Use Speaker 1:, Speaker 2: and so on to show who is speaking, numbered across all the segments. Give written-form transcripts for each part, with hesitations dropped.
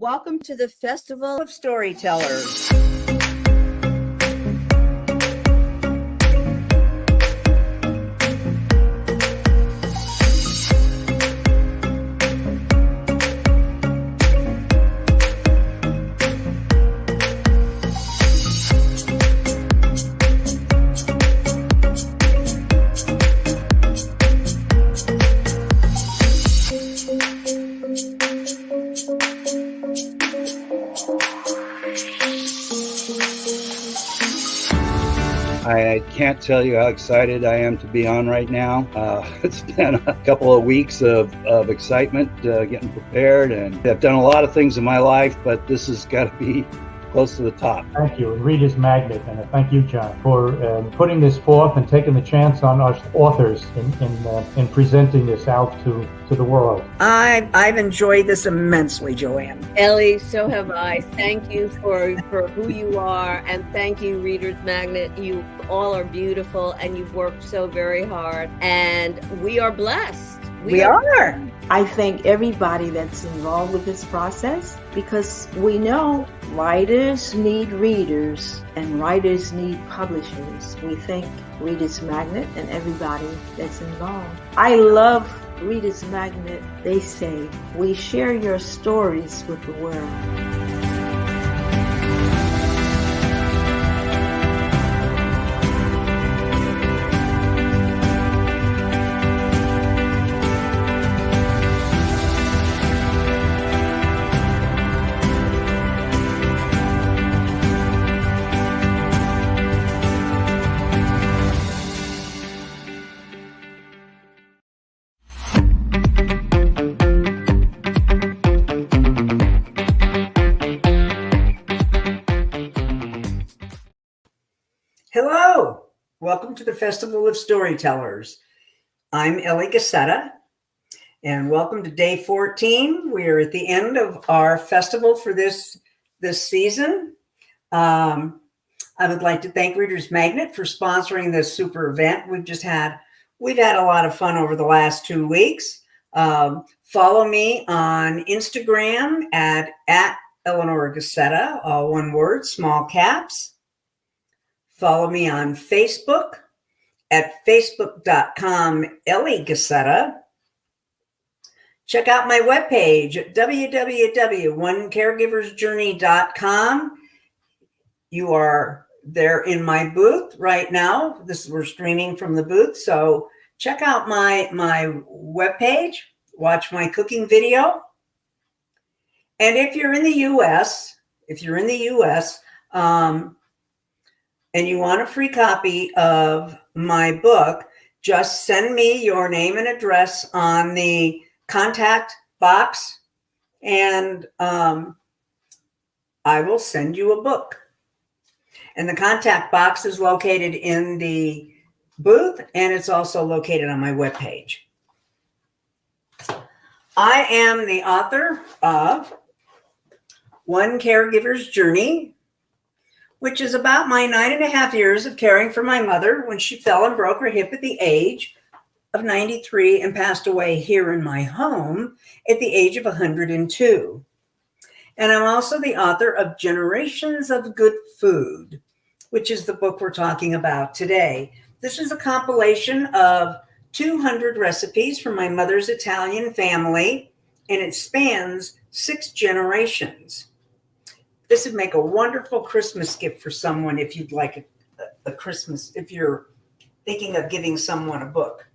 Speaker 1: Welcome to the Festival of Storytellers.
Speaker 2: I can't tell you how excited I am to be on right now. It's been a couple of weeks of excitement getting prepared, and I've done a lot of things in my life, but this has got to be close to the top.
Speaker 3: Thank you, and Reader's Magnet, and thank you, John, for putting this forth and taking the chance on us authors in presenting this out to the world.
Speaker 4: I've enjoyed this immensely, Joanne.
Speaker 1: Ellie, so have I. Thank you for who you are, and thank you, Reader's Magnet. You all are beautiful, and you've worked so very hard, and we are blessed.
Speaker 4: We are.
Speaker 5: I thank everybody that's involved with this process, because we know writers need readers and writers need publishers. We thank Reader's Magnet and everybody that's involved. I love Reader's Magnet. They say, we share your stories with the world.
Speaker 4: Hello, welcome to the Festival of Storytellers. I'm Ellie GACCETTA, and welcome to day 14. We're at the end of our festival for this season. I would like to thank Reader's Magnet for sponsoring this super event. We've had a lot of fun over the last 2 weeks. Follow me on Instagram at ELEANOR GACCETTA, all one word, small caps. Follow me on Facebook at facebook.com/EllieGaccetta. Check out my webpage at www.onecaregiversjourney.com. You are there in my booth right now. We're streaming from the booth, so check out my webpage. Watch my cooking video. And if you're in the U.S., and you want a free copy of my book, just send me your name and address on the contact box, and I will send you a book. And the contact box is located in the booth, and it's also located on my webpage. I am the author of One Caregiver's Journey, which is about my 9.5 years of caring for my mother when she fell and broke her hip at the age of 93 and passed away here in my home at the age of 102. And I'm also the author of Generations of Good Food, which is the book we're talking about today. This is a compilation of 200 recipes from my mother's Italian family, and it spans 6 generations. This would make a wonderful Christmas gift for someone if you'd like a Christmas, if you're thinking of giving someone a book.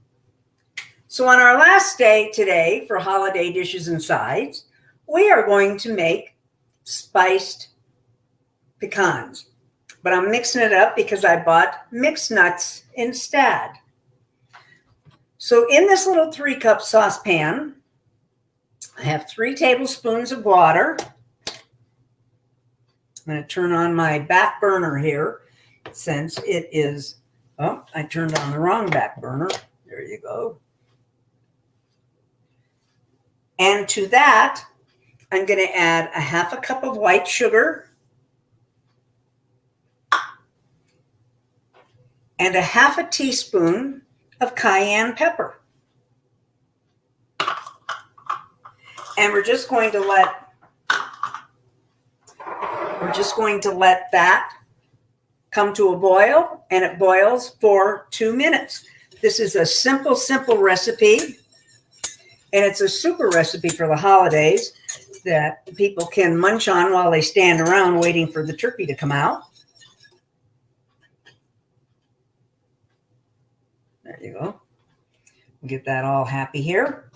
Speaker 4: So on our last day today for holiday dishes and sides, we are going to make spiced pecans. But I'm mixing it up because I bought mixed nuts instead. So in this little 3-cup saucepan, I have 3 tablespoons of water. I'm going to turn on my back burner here since it is, oh, I turned on the wrong back burner. There you go. And to that, I'm going to add a 1/2 cup of white sugar and a 1/2 teaspoon of cayenne pepper. And we're just going to let We're just going to let that come to a boil, and it boils for 2 minutes. This is a simple recipe, and it's a super recipe for the holidays that people can munch on while they stand around waiting for the turkey to come out. There you go. Get that all happy here.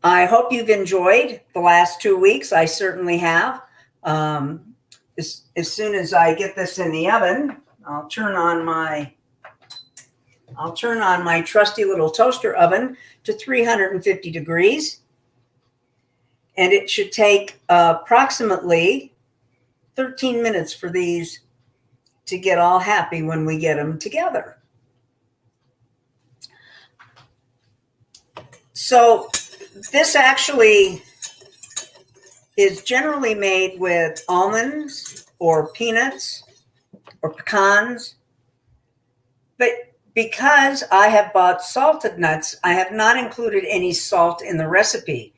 Speaker 4: I hope you've enjoyed the last 2 weeks. I certainly have. As soon as I get this in the oven, I'll turn on my trusty little toaster oven to 350 degrees. And it should take approximately 13 minutes for these to get all happy when we get them together. So this actually is generally made with almonds or peanuts or pecans. But because I have bought salted nuts, I have not included any salt in the recipe.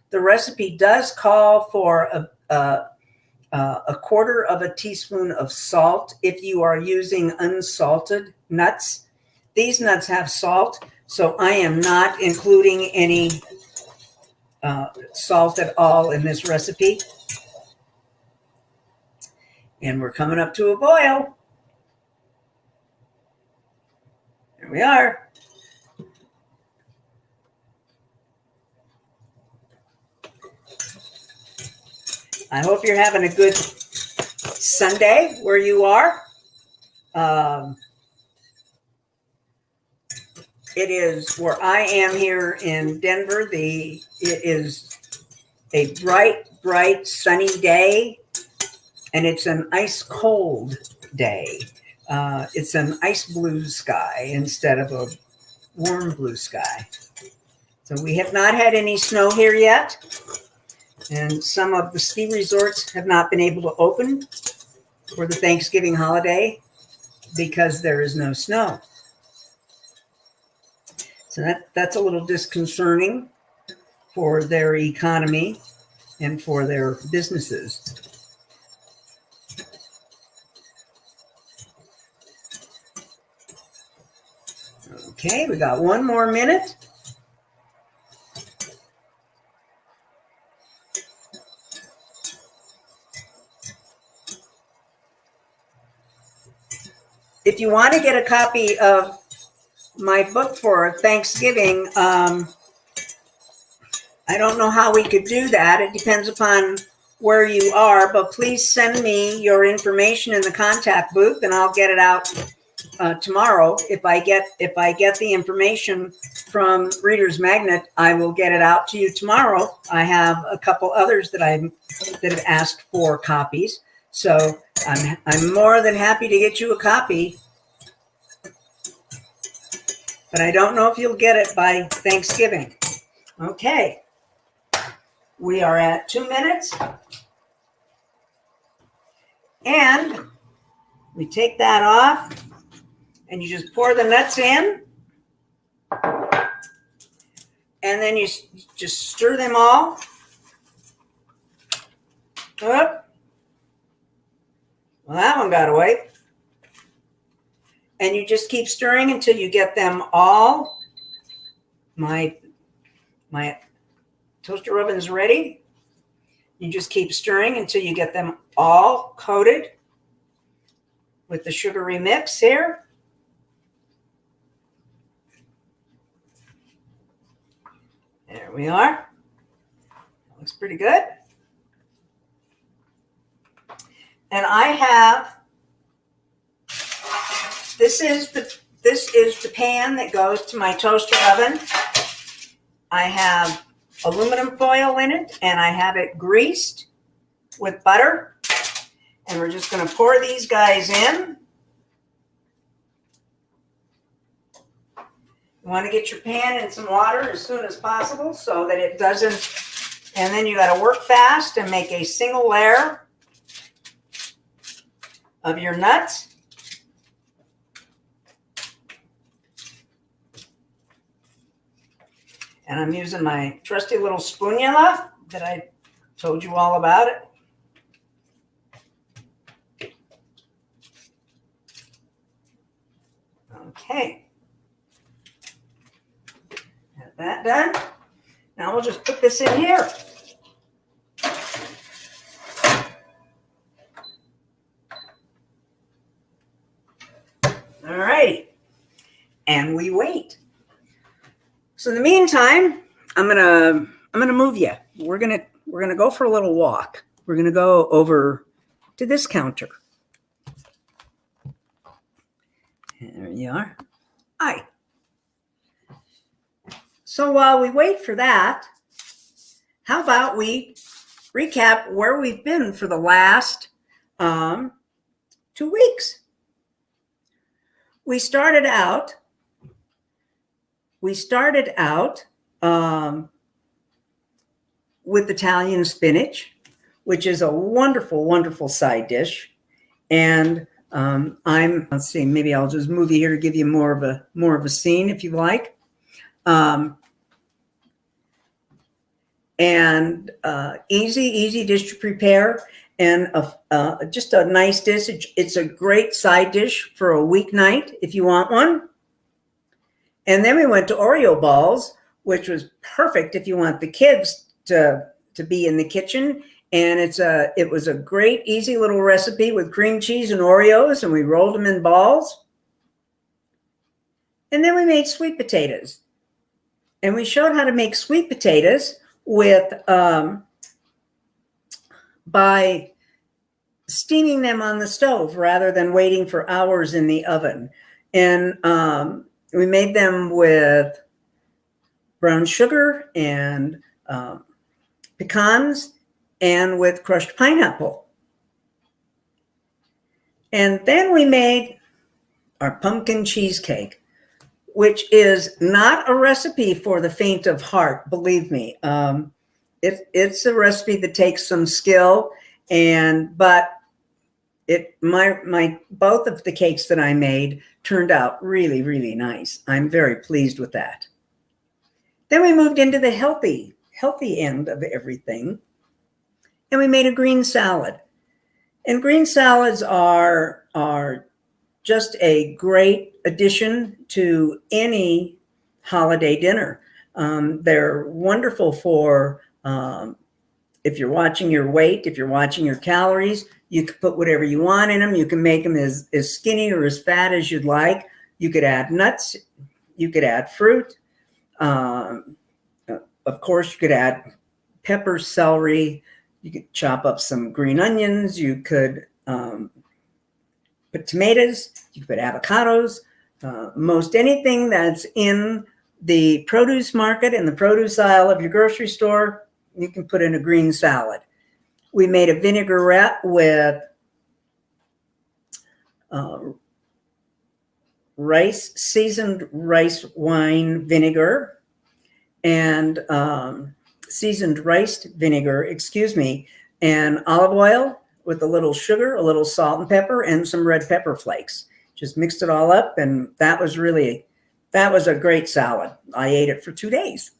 Speaker 4: The recipe does call for a quarter of a teaspoon of salt if you are using unsalted nuts. These nuts have salt, so I am not including any salt at all in this recipe. And we're coming up to a boil. There we are. I hope you're having a good Sunday where you are. It is where I am here in Denver. It is a bright, sunny day, and it's an ice cold day. It's an ice blue sky instead of a warm blue sky. So we have not had any snow here yet, and some of the ski resorts have not been able to open for the Thanksgiving holiday because there is no snow. So that's a little disconcerting for their economy and for their businesses. Okay, we got 1 more minute. If you want to get a copy of my book for Thanksgiving, I don't know how we could do that. It depends upon where you are, but please send me your information in the contact booth, and I'll get it out tomorrow. If I get the information from Reader's Magnet, I will get it out to you tomorrow. I have a couple others that have asked for copies, so I'm more than happy to get you a copy. But I don't know if you'll get it by Thanksgiving. Okay. We are at 2 minutes. And we take that off, and you just pour the nuts in. And then you just stir them all up. Well, that one got away. And you just keep stirring until you get them all. My toaster oven's ready. You just keep stirring until you get them all coated with the sugary mix here. There we are. Looks pretty good. And I have, this is the pan that goes to my toaster oven. I have aluminum foil in it, and I have it greased with butter. And we're just going to pour these guys in. You want to get your pan in some water as soon as possible so that it doesn't, and then you got to work fast and make a single layer of your nuts. And I'm using my trusty little spoonula that I told you all about it. Okay. Have that done. Now we'll just put this in here. All righty. And we wait. So in the meantime, I'm gonna move you. We're gonna go for a little walk. We're gonna go over to this counter. There you are. Hi. So while we wait for that, how about we recap where we've been for the last 2 weeks? We started out with Italian spinach, which is a wonderful, wonderful side dish. And let's see, maybe I'll just move you here to give you more of a scene if you like. Easy dish to prepare, and just a nice dish. It's a great side dish for a weeknight if you want one. And then we went to Oreo balls, which was perfect if you want the kids to be in the kitchen. And it was a great, easy little recipe with cream cheese and Oreos, and we rolled them in balls. And then we made sweet potatoes. And we showed how to make sweet potatoes with by steaming them on the stove rather than waiting for hours in the oven. And we made them with brown sugar and pecans and with crushed pineapple. And then we made our pumpkin cheesecake, which is not a recipe for the faint of heart, believe me. It's a recipe that takes some skill, but both of the cakes that I made turned out really, really nice. I'm very pleased with that. Then we moved into the healthy end of everything, and we made a green salad. And green salads are just a great addition to any holiday dinner. They're wonderful for if you're watching your weight, if you're watching your calories. You can put whatever you want in them. You can make them as skinny or as fat as you'd like. You could add nuts. You could add fruit. Of course, you could add pepper, celery. You could chop up some green onions. You could put tomatoes. You could put avocados. Most anything that's in the produce market, in the produce aisle of your grocery store, you can put in a green salad. We made a vinaigrette with seasoned rice wine vinegar and seasoned rice vinegar, and olive oil with a little sugar, a little salt and pepper, and some red pepper flakes. Just mixed it all up, and that was a great salad. I ate it for 2 days.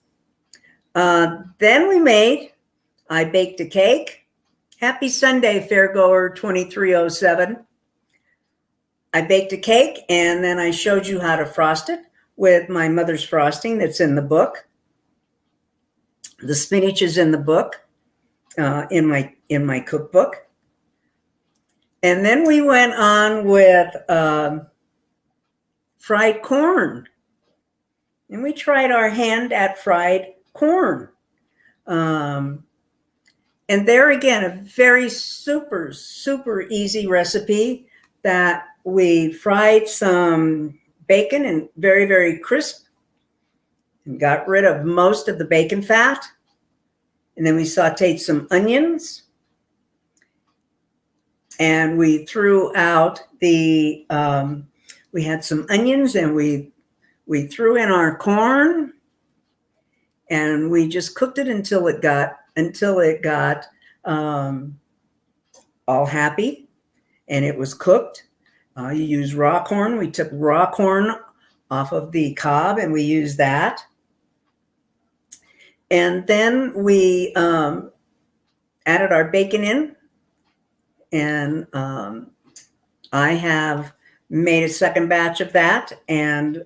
Speaker 4: Then I baked a cake. Happy Sunday, Fairgoer 2307. I baked a cake, and then I showed you how to frost it with my mother's frosting that's in the book. The spinach is in the book, in my cookbook. And then we went on with fried corn. And we tried our hand at fried corn. And there again, a very super, super easy recipe that we fried some bacon and very, very crisp and got rid of most of the bacon fat. And then we sauteed some onions. And we threw out we had some onions, and we threw in our corn, and we just cooked it until it got all happy, and it was cooked. You use raw corn. We took raw corn off of the cob, and we used that. And then we added our bacon in, and I have made a second batch of that, and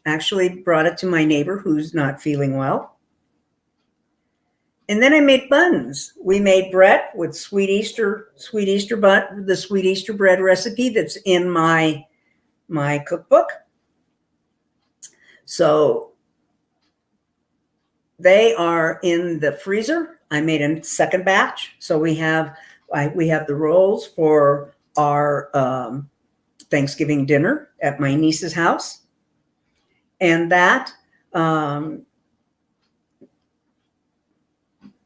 Speaker 4: actually brought it to my neighbor who's not feeling well. And then I made buns. We made bread with sweet Easter bun, the sweet Easter bread recipe that's in my cookbook. So they are in the freezer. I made a second batch. So we have the rolls for our Thanksgiving dinner at my niece's house. And that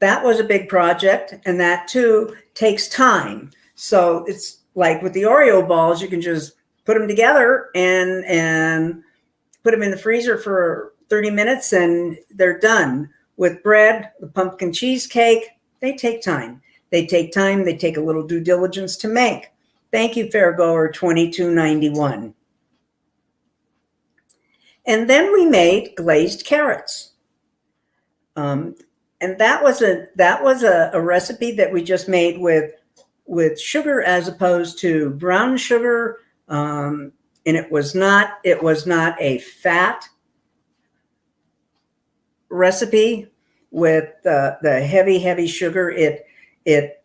Speaker 4: was a big project, and that too takes time. So it's like with the Oreo balls, you can just put them together and put them in the freezer for 30 minutes and they're done. With bread, the pumpkin cheesecake, they take time. They take a little due diligence to make. Thank you, Fairgoer 2291. And then we made glazed carrots. And that was a recipe that we just made with sugar as opposed to brown sugar. And it was not a fat recipe with the heavy sugar. It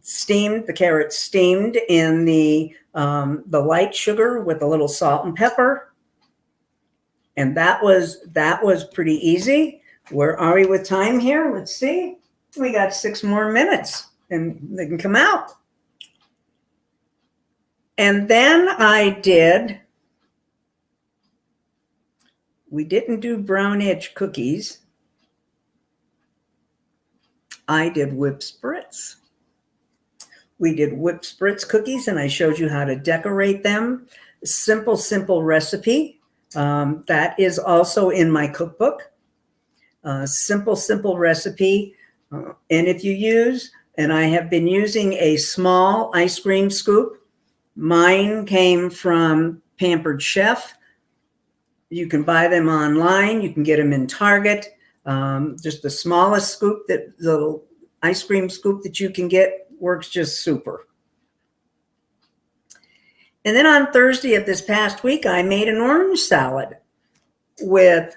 Speaker 4: steamed, the carrots steamed in the light sugar with a little salt and pepper. And that was pretty easy. Where are we with time here? Let's see. We got 6 more minutes and they can come out. And then we didn't do brown edge cookies. I did whipped spritz. We did whipped spritz cookies, and I showed you how to decorate them. Simple recipe. That is also in my cookbook. Simple recipe. And if you use, and I have been using a small ice cream scoop. Mine came from Pampered Chef. You can buy them online. You can get them in Target. Just the smallest scoop, the little ice cream scoop that you can get works just super. And then on Thursday of this past week, I made an orange salad with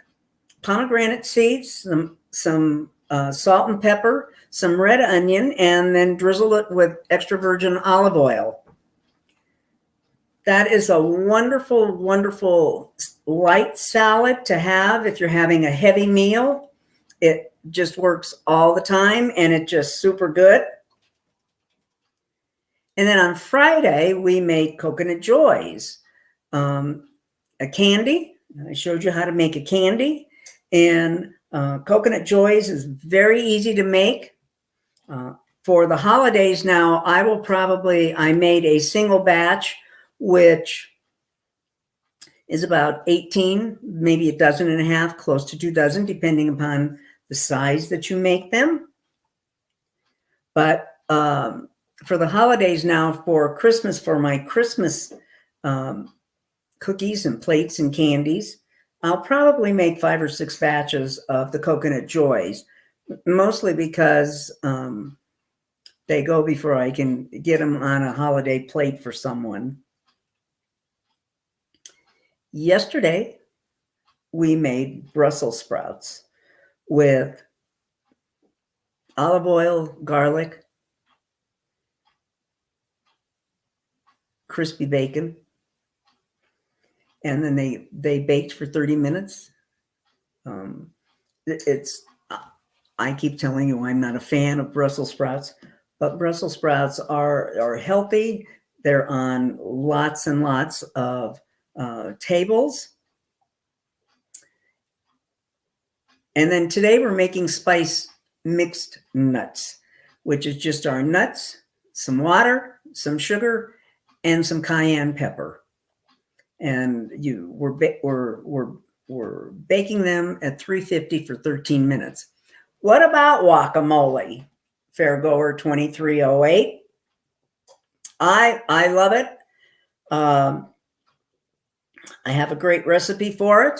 Speaker 4: pomegranate seeds, some salt and pepper, some red onion, and then drizzle it with extra virgin olive oil. That is a wonderful light salad to have if you're having a heavy meal. It just works all the time, and it's just super good. And then on Friday, we made Coconut Joys, a candy. I showed you how to make a candy. And Coconut Joys is very easy to make. For the holidays now, I made a single batch, which is about 18, maybe a dozen and a half, close to 2 dozen, depending upon the size that you make them. But for the holidays now, for Christmas, for my Christmas cookies and plates and candies, I'll probably make 5 or 6 batches of the Coconut Joys, mostly because they go before I can get them on a holiday plate for someone. Yesterday, we made Brussels sprouts with olive oil, garlic, crispy bacon, and then they baked for 30 minutes. I keep telling you I'm not a fan of Brussels sprouts, but Brussels sprouts are healthy. They're on lots and lots of tables. And then today we're making spice mixed nuts, which is just our nuts, some water, some sugar, and some cayenne pepper. And we're baking them at 350 for 13 minutes. What about guacamole? Fairgoer 2308. I love it. I have a great recipe for it.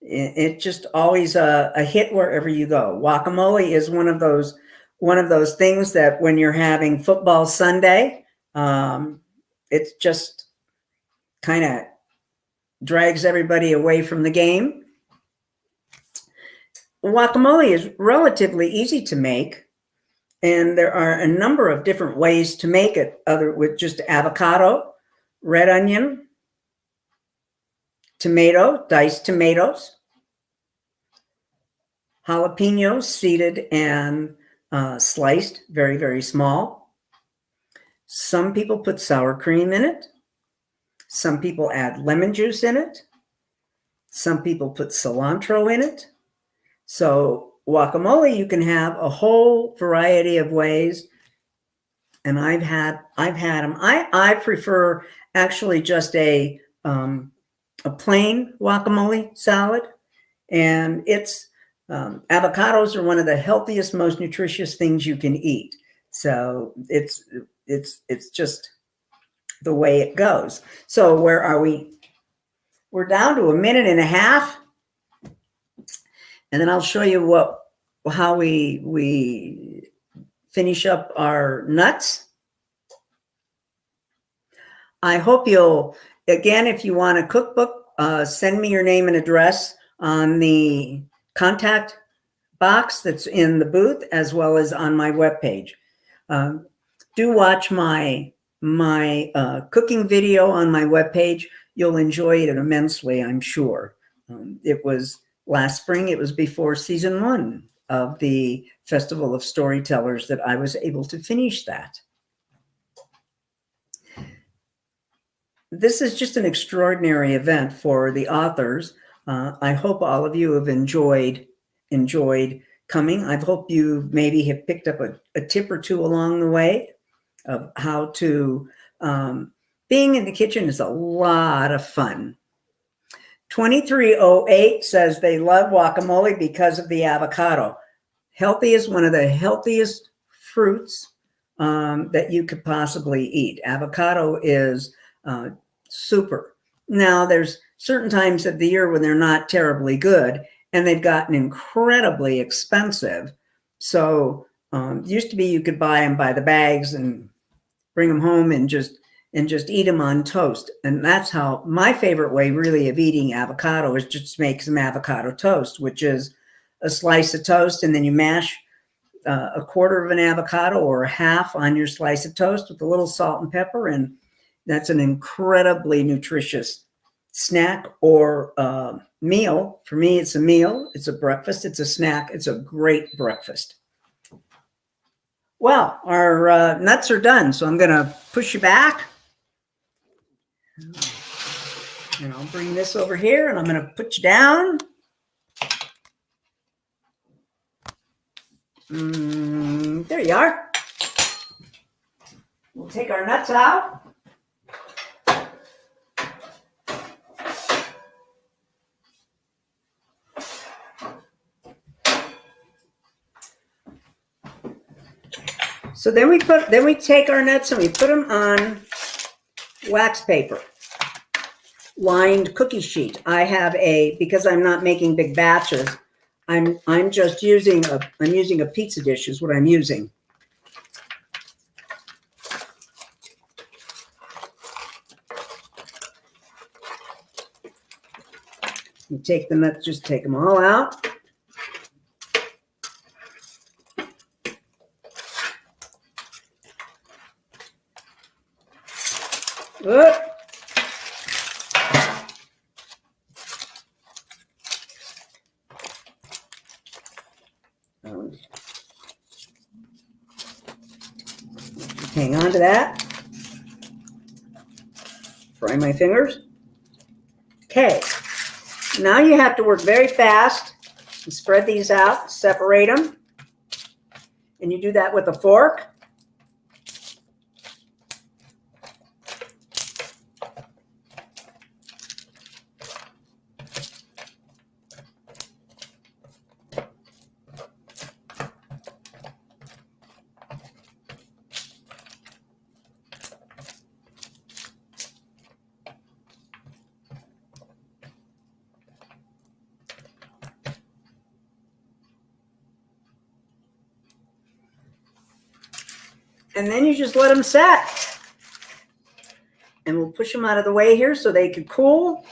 Speaker 4: It's just always a hit wherever you go. Guacamole is one of those things that when you're having football Sunday, it's just kind of drags everybody away from the game. Guacamole is relatively easy to make, and there are a number of different ways to make it, other with just avocado, red onion, tomato, diced tomatoes, jalapenos seeded and sliced very, very small. Some people put sour cream in it. Some people add lemon juice in it. Some people put cilantro in it. So guacamole, you can have a whole variety of ways. And I've had them. I prefer actually just a plain guacamole salad. And it's avocados are one of the healthiest, most nutritious things you can eat. So it's just the way it goes. So where are we? We're down to a minute and a half. And then I'll show you how we finish up our nuts. I hope you'll, again, if you want a cookbook, send me your name and address on the contact box that's in the booth, as well as on my webpage. Do watch my cooking video on my webpage. You'll enjoy it immensely, I'm sure. It was last spring. It was before season 1 of the Festival of Storytellers that I was able to finish that. This is just an extraordinary event for the authors. I hope all of you have enjoyed coming. I hope you maybe have picked up a tip or two along the way of how to, being in the kitchen is a lot of fun. 2308 says they love guacamole because of the avocado. Healthy is one of the healthiest fruits that you could possibly eat. Avocado is super. Now, there's certain times of the year when they're not terribly good, and they've gotten incredibly expensive. So used to be you could buy them by the bags and bring them home and just eat them on toast. And that's how my favorite way really of eating avocado is just to make some avocado toast, which is a slice of toast, and then you mash a quarter of an avocado or half on your slice of toast with a little salt and pepper. And that's an incredibly nutritious snack or meal. For me, it's a meal. It's a breakfast. It's a snack. It's a great breakfast. Well, our nuts are done, so I'm going to push you back. And I'll bring this over here, and I'm going to put you down. There you are. We'll take our nuts out. So then we take our nuts and we put them on wax paper, lined cookie sheet. I have because I'm not making big batches, I'm just using a pizza dish is what I'm using. You take the nuts, just take them all out. Hang on to that. Fry my fingers. Okay. Now you have to work very fast and spread these out, separate them. And you do that with a fork. And then you just let them set. And we'll push them out of the way here so they can cool.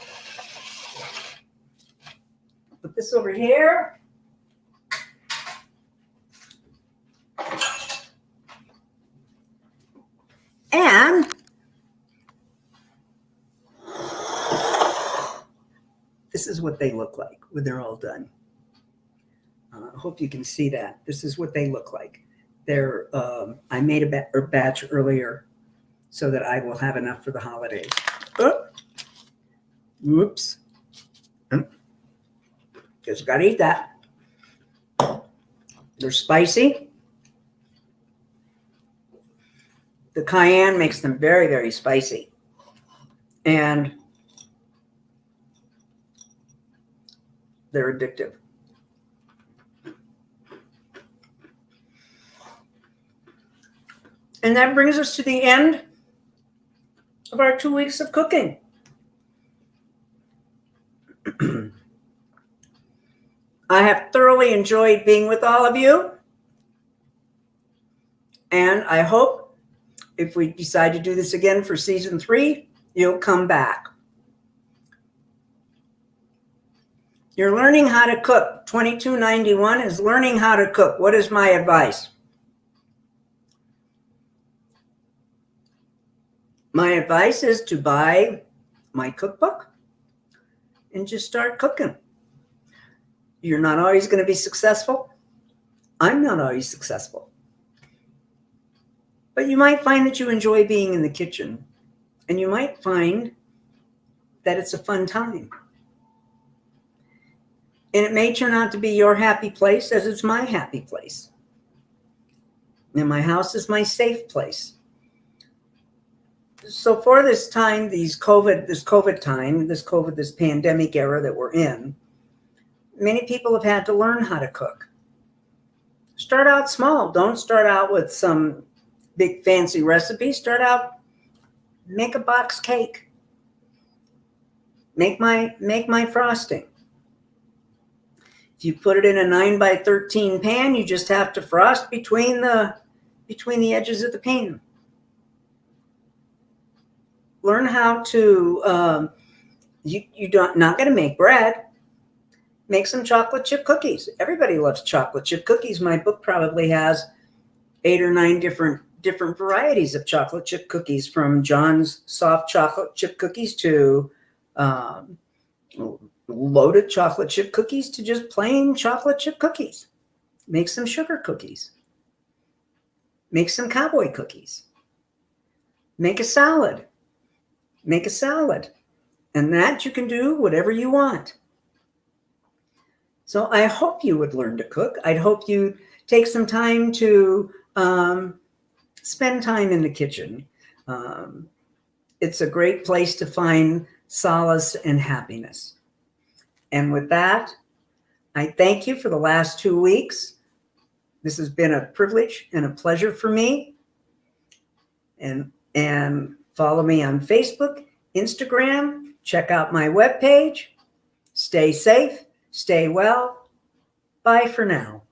Speaker 4: Put this over here. And this is what they look like when they're all done. I hope you can see that. This is what they look like. They're, I made a batch earlier so that I will have enough for the holidays. Oh, whoops. Just gotta eat that. They're spicy. The cayenne makes them very, very spicy. And they're addictive. And that brings us to the end of our 2 weeks of cooking. I have thoroughly enjoyed being with all of you. And I hope if we decide to do this again for season 3, you'll come back. You're learning how to cook. 2291 is learning how to cook. What is my advice? My advice is to buy my cookbook and just start cooking. You're not always going to be successful. I'm not always successful. But you might find that you enjoy being in the kitchen, and you might find that it's a fun time. And it may turn out to be your happy place as it's my happy place. And my house is my safe place. So for this time, this pandemic era that we're in, many people have had to learn how to cook. Start out small. Don't start out with some big fancy recipe. Start out, make a box cake. Make my frosting. If you put it in a 9x13 pan, you just have to frost between the edges of the pan. Learn how to, not going to make bread. Make some chocolate chip cookies. Everybody loves chocolate chip cookies. My book probably has 8 or 9 different varieties of chocolate chip cookies, from John's soft chocolate chip cookies to loaded chocolate chip cookies to just plain chocolate chip cookies. Make some sugar cookies. Make some cowboy cookies. Make a salad. Make a salad. And that you can do whatever you want. So I hope you would learn to cook. I'd hope you take some time to spend time in the kitchen. It's a great place to find solace and happiness. And with that, I thank you for the last 2 weeks. This has been a privilege and a pleasure for me. And follow me on Facebook, Instagram, check out my webpage. Stay safe, stay well. Bye for now.